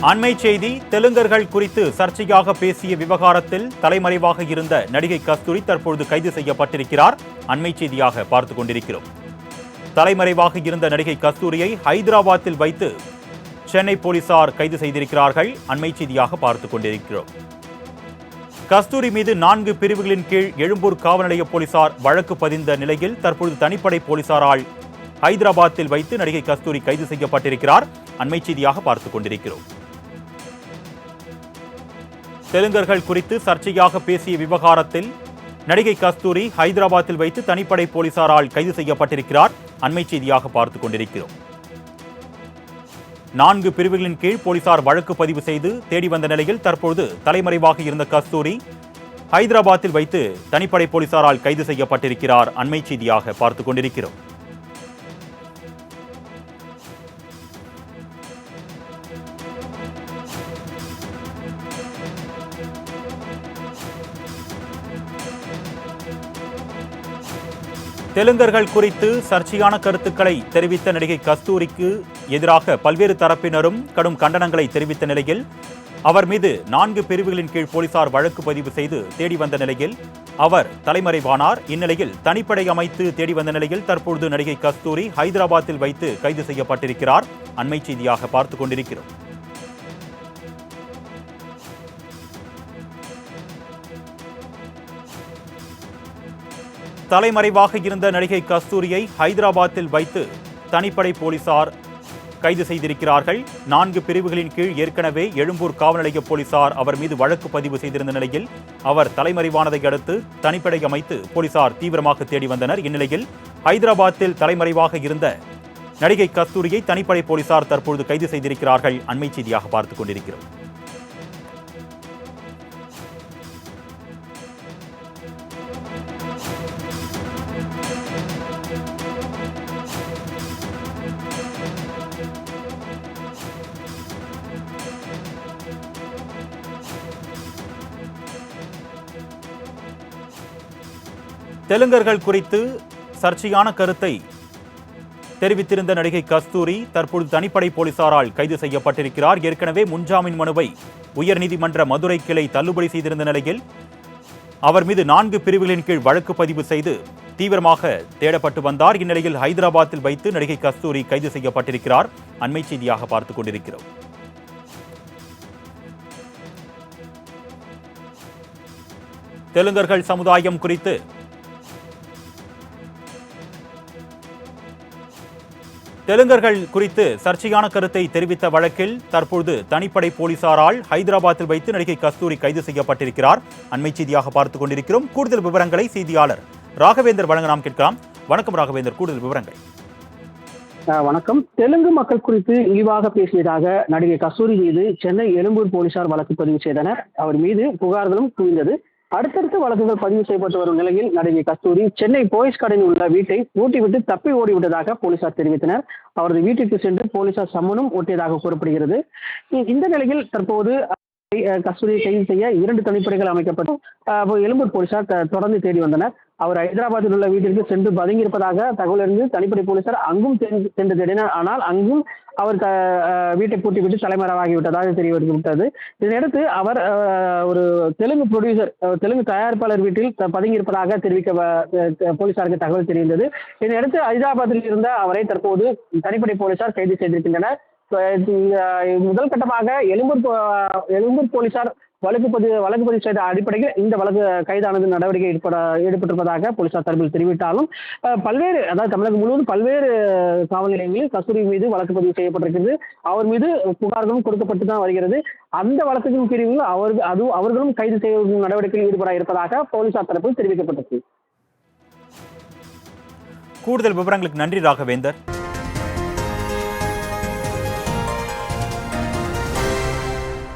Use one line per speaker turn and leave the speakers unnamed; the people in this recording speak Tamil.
அண்மை செய்தி. தெலுங்கர்கள் குறித்து சர்ச்சையாக பேசிய விவகாரத்தில் தலைமறைவாக இருந்த நடிகை கஸ்தூரி தற்பொழுது கைது செய்யப்பட்டிருக்கிறார். அண்மை செய்தியாக பார்த்துக் கொண்டிருக்கிறோம். தலைமறைவாக இருந்த நடிகை கஸ்தூரியை ஹைதராபாத்தில் வைத்து சென்னை போலீசார் கைது செய்திருக்கிறார்கள். அண்மை செய்தியாக பார்த்துக் கொண்டிருக்கிறோம். கஸ்தூரி மீது 4 பிரிவுகளின் கீழ் எழும்பூர் காவல் நிலைய போலீசார் வழக்கு பதிந்த நிலையில் தற்பொழுது தனிப்படை போலீசாரால் ஹைதராபாத்தில் வைத்து நடிகை கஸ்தூரி கைது செய்யப்பட்டிருக்கிறார். அண்மை செய்தியாக பார்த்துக் கொண்டிருக்கிறோம். தெலுங்கர்கள் குறித்து சர்ச்சையாக பேசிய விவகாரத்தில் நடிகை கஸ்தூரி ஹைதராபாத்தில் வைத்து தனிப்படை போலீசாரால் கைது செய்யப்பட்டிருக்கிறார். அண்மை செய்தியாக பார்த்துக் கொண்டிருக்கிறோம். 4 பிரிவுகளின் கீழ் போலீசார் வழக்கு பதிவு செய்து தேடி வந்த நிலையில் தற்பொழுது தலைமறைவாக இருந்த கஸ்தூரி ஹைதராபாத்தில் வைத்து தனிப்படை போலீசாரால் கைது செய்யப்பட்டிருக்கிறார். அண்மை செய்தியாக பார்த்துக் கொண்டிருக்கிறோம். தெலுங்கர்கள் குறித்து சர்ச்சையான கருத்துக்களை தெரிவித்த நடிகை கஸ்தூரிக்கு எதிராக பல்வேறு தரப்பினரும் கடும் கண்டனங்களை தெரிவித்த நிலையில் அவர் மீது 4 பிரிவுகளின் கீழ் போலீசார் வழக்கு பதிவு செய்து தேடி வந்த நிலையில் அவர் தலைமறைவானார். இந்நிலையில் தனிப்படை அமைத்து தேடி வந்த நிலையில் தற்பொழுது நடிகை கஸ்தூரி ஹைதராபாத்தில் வைத்து கைது செய்யப்பட்டிருக்கிறார். அண்மை செய்தியாக பார்த்துக் கொண்டிருக்கிறோம். தலைமறைவாக இருந்த நடிகை கஸ்தூரியை ஹைதராபாத்தில் வைத்து தனிப்படை போலீசார் கைது செய்திருக்கிறார்கள். 4 பிரிவுகளின் கீழ் ஏற்கனவே எழும்பூர் காவல் நிலைய போலீசார் அவர் மீது வழக்கு பதிவு செய்திருந்த நிலையில் அவர் தலைமறைவானதை அடுத்து தனிப்படை அமைத்து போலீசார் தீவிரமாக தேடி வந்தனர். இந்நிலையில் ஹைதராபாத்தில் தலைமறைவாக இருந்த நடிகை கஸ்தூரியை தனிப்படை போலீசார் தற்பொழுது கைது செய்திருக்கிறார்கள். அண்மை செய்தியாக பார்த்துக் கொண்டிருக்கிறோம். தெலுங்கர்கள் குறித்து சர்ச்சையான கருத்தை தெரிவித்திருந்த நடிகை கஸ்தூரி தற்பொழுது தனிப்படை போலீசாரால் கைது செய்யப்பட்டிருக்கிறார். ஏற்கனவே முன்ஜாமீன் மனுவை உயர்நீதிமன்ற மதுரை கிளை தள்ளுபடி செய்திருந்த நிலையில் அவர் மீது 4 பிரிவுகளின் கீழ் வழக்கு பதிவு செய்து தீவிரமாக தேடப்பட்டு வந்தார். இந்நிலையில் ஹைதராபாத்தில் வைத்து நடிகை கஸ்தூரி கைது செய்யப்பட்டிருக்கிறார். அண்மை செய்தியாக பார்த்துக் கொண்டிருக்கிறோம். தெலுங்கர்கள் சமுதாயம் குறித்து சர்ச்சையான கருத்தை தெரிவித்த வழக்கில் தற்பொழுது தனிப்படை போலீசாரால் ஹைதராபாத்தில் வைத்து நடிகை கஸ்தூரி கைது செய்யப்பட்டிருக்கிறார். அண்மை செய்தியாக பார்த்துக் கொண்டிருக்கிறோம். கூடுதல் விவரங்களை செய்தியாளர் ராகவேந்தர் வழங்க நாம் கேட்கலாம். வணக்கம் ராகவேந்தர், கூடுதல் விவரங்கள்.
வணக்கம். தெலுங்கு மக்கள் குறித்து இழிவாக பேசியதாக நடிகை கஸ்தூரி மீது சென்னை எழும்பூர் போலீசார் வழக்கு பதிவு செய்தனர். அவர் மீது புகார்களும் குவிந்தது. அடுத்தடுத்த வழக்குகள் பதிவு செய்யப்பட்டு வரும் நிலையில் நடிகை கஸ்தூரி சென்னை போயஸ் கார்டனில் உள்ள வீட்டை பூட்டிவிட்டு தப்பி ஓடிவிட்டதாக போலீசார் தெரிவித்தனர். அவரது வீட்டிற்கு சென்று போலீசார் சம்மனும் ஒட்டியதாக கூறப்படுகிறது. இந்த நிலையில் தற்போது கஸ்தூரியை கைது செய்ய 2 தனிப்படைகள் அமைக்கப்பட்டு எழும்பூர் போலீசார் தொடர்ந்து தேடி வந்தனர். அவர் ஹைதராபாத்தில் உள்ள வீட்டிற்கு சென்று பதுங்கியிருப்பதாக தகவல் இருந்து தனிப்படை போலீசார் அங்கும் சென்று தேடினர். ஆனால் அங்கும் அவர் வீட்டை பூட்டிவிட்டு தலைமறைவாகிவிட்டதாக தெரியவிட்டது. இதனையடுத்து அவர் ஒரு தெலுங்கு தயாரிப்பாளர் வீட்டில் பதுங்கியிருப்பதாக போலீசாருக்கு தகவல் தெரிந்தது. இதனையடுத்து ஹைதராபாத்தில் இருந்த அவரை தற்போது தனிப்படை போலீசார் கைது செய்திருக்கின்றனர். முதல் கட்டமாக எழும்பூர் போலீசார் வழக்கு பதிவு செய்த அடிப்படையில் இந்த வழக்கு கைதானது நடவடிக்கை ஈடுபட்டிருப்பதாக போலீசார் தரப்பில் தெரிவித்தாலும் தமிழகம் முழுவதும் பல்வேறு காவல் நிலையங்களில் கஸ்தூரி மீது வழக்கு பதிவு செய்யப்பட்டிருக்கிறது. அவர் மீது புகார்களும் கொடுக்கப்பட்டு தான் வருகிறது. அந்த வழக்கின் பிரிவில் அவர்களும் கைது செய்யும் நடவடிக்கையில் ஈடுபட இருப்பதாக போலீசார் தரப்பில் தெரிவிக்கப்பட்டது.
கூடுதல் விவரங்களுக்கு நன்றி ராகவேந்தர்.